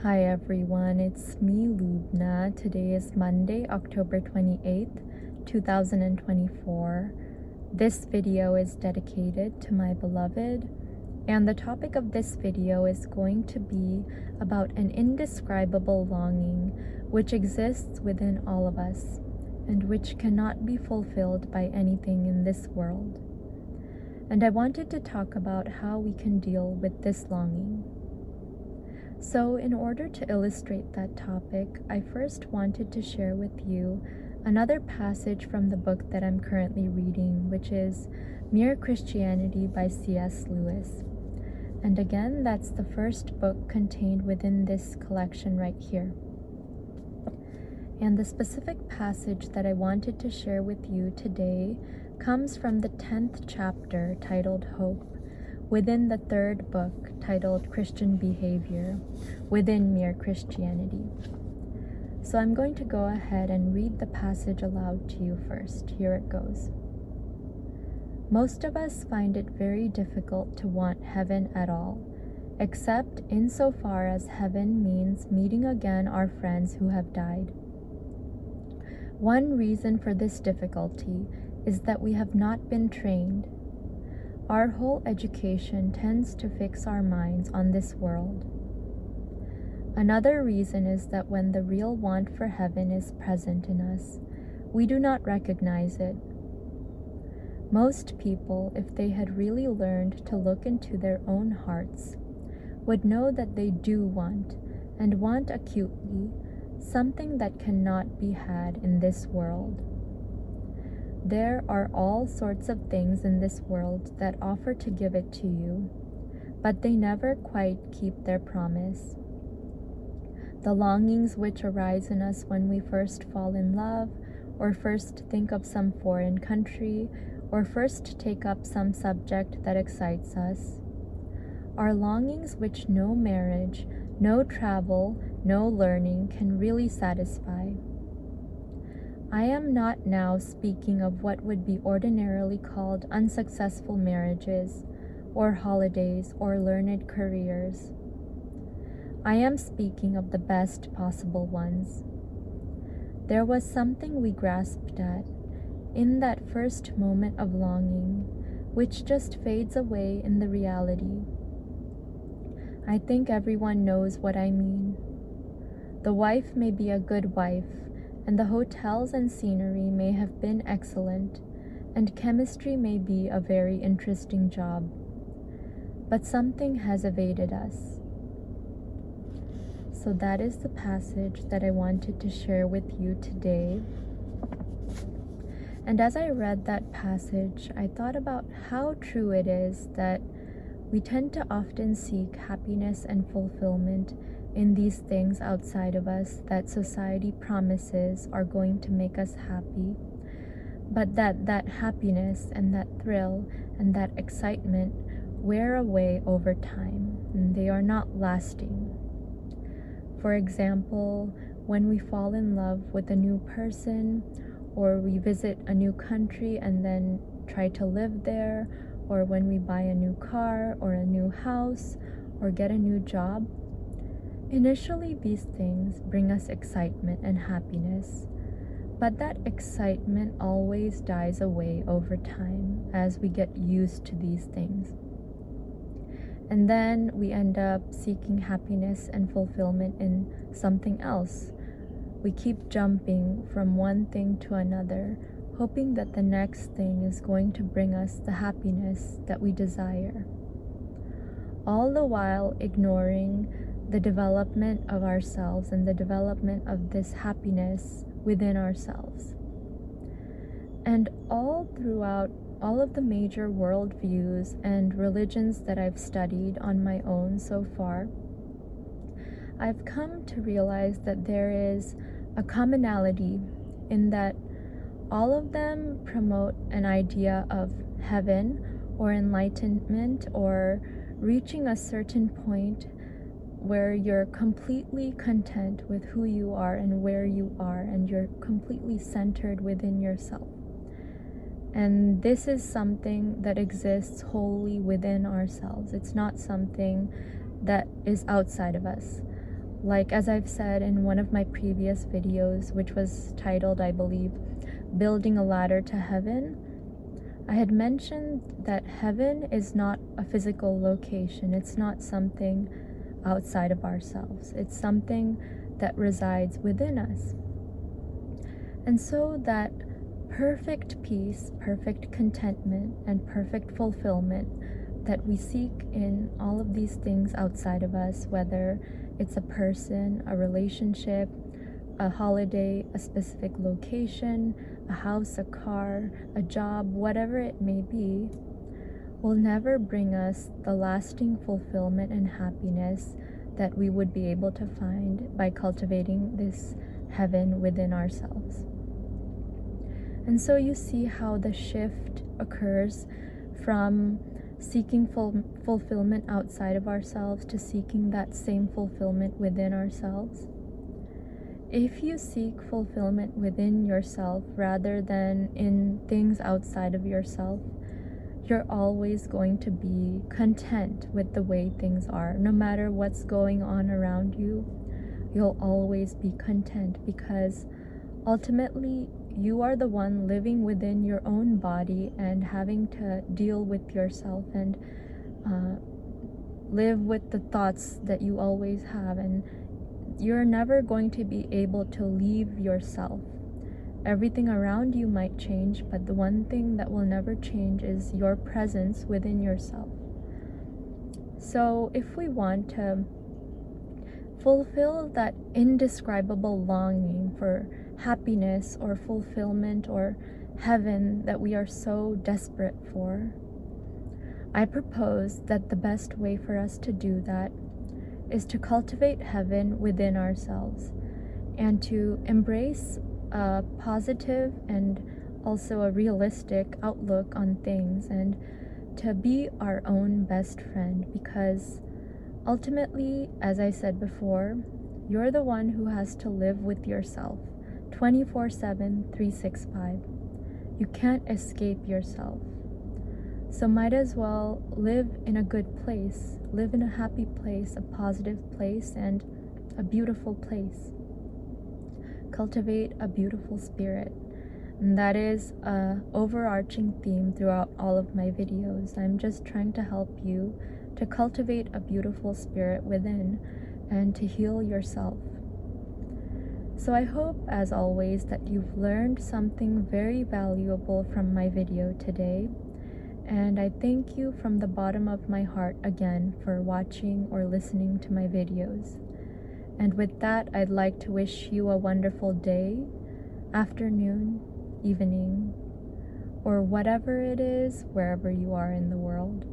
Hi everyone, it's me Lubna. Today is Monday, October 28th, 2024. This video is dedicated to my beloved, and the topic of this video is going to be about an indescribable longing which exists within all of us and which cannot be fulfilled by anything in this world. And I wanted to talk about how we can deal with this longing. So in order to illustrate that topic, I first wanted to share with you another passage from the book that I'm currently reading, which is Mere Christianity by C.S. Lewis. And again, that's the first book contained within this collection right here. And the specific passage that I wanted to share with you today comes from the 10th chapter titled Hope, within the third book titled Christian Behavior, within Mere Christianity. So I'm going to go ahead and read the passage aloud to you first. Here it goes. Most of us find it very difficult to want heaven at all, except insofar as heaven means meeting again our friends who have died. One reason for this difficulty is that we have not been trained. Our whole education tends to fix our minds on this world. Another reason is that when the real want for heaven is present in us, we do not recognize it. Most people, if they had really learned to look into their own hearts, would know that they do want, and want acutely, something that cannot be had in this world. There are all sorts of things in this world that offer to give it to you, but they never quite keep their promise. The longings which arise in us when we first fall in love, or first think of some foreign country, or first take up some subject that excites us, are longings which no marriage, no travel, no learning can really satisfy. I am not now speaking of what would be ordinarily called unsuccessful marriages, or holidays, or learned careers. I am speaking of the best possible ones. There was something we grasped at, in that first moment of longing, which just fades away in the reality. I think everyone knows what I mean. The wife may be a good wife, and the hotels and scenery may have been excellent, and chemistry may be a very interesting job. But something has evaded us. So that is the passage that I wanted to share with you today. And as I read that passage, I thought about how true it is that we tend to often seek happiness and fulfillment in these things outside of us that society promises are going to make us happy, but that happiness and that thrill and that excitement wear away over time, and they are not lasting. For example, when we fall in love with a new person, or we visit a new country and then try to live there, or when we buy a new car or a new house or get a new job, initially, these things bring us excitement and happiness, but that excitement always dies away over time as we get used to these things. And then we end up seeking happiness and fulfillment in something else. We keep jumping from one thing to another, hoping that the next thing is going to bring us the happiness that we desire, all the while ignoring the development of ourselves and the development of this happiness within ourselves. And all throughout all of the major worldviews and religions that I've studied on my own so far, I've come to realize that there is a commonality in that all of them promote an idea of heaven or enlightenment or reaching a certain point where you're completely content with who you are and where you are, and you're completely centered within yourself. And this is something that exists wholly within ourselves. It's not something that is outside of us. Like as I've said in one of my previous videos, which was titled, I believe, Building a Ladder to Heaven, I had mentioned that heaven is not a physical location. It's not something outside of ourselves. It's something that resides within us. And so that perfect peace, perfect contentment, and perfect fulfillment that we seek in all of these things outside of us, whether it's a person, a relationship, a holiday, a specific location, a house, a car, a job, whatever it may be, will never bring us the lasting fulfillment and happiness that we would be able to find by cultivating this heaven within ourselves. And so you see how the shift occurs from seeking fulfillment outside of ourselves to seeking that same fulfillment within ourselves. If you seek fulfillment within yourself rather than in things outside of yourself, you're always going to be content with the way things are. No matter what's going on around you, you'll always be content, because ultimately you are the one living within your own body and having to deal with yourself and live with the thoughts that you always have, and you're never going to be able to leave yourself. Everything around you might change, but the one thing that will never change is your presence within yourself. So if we want to fulfill that indescribable longing for happiness or fulfillment or heaven that we are so desperate for, I propose that the best way for us to do that is to cultivate heaven within ourselves and to embrace a positive and also a realistic outlook on things, and to be our own best friend, because ultimately, as I said before, you're the one who has to live with yourself 24/7, 365. You can't escape yourself. So might as well live in a good place, live in a happy place, a positive place, and a beautiful place. Cultivate a beautiful spirit. And that is an overarching theme throughout all of my videos. I'm just trying to help you to cultivate a beautiful spirit within and to heal yourself. So I hope, as always, that you've learned something very valuable from my video today. And I thank you from the bottom of my heart again for watching or listening to my videos. And with that, I'd like to wish you a wonderful day, afternoon, evening, or whatever it is, wherever you are in the world.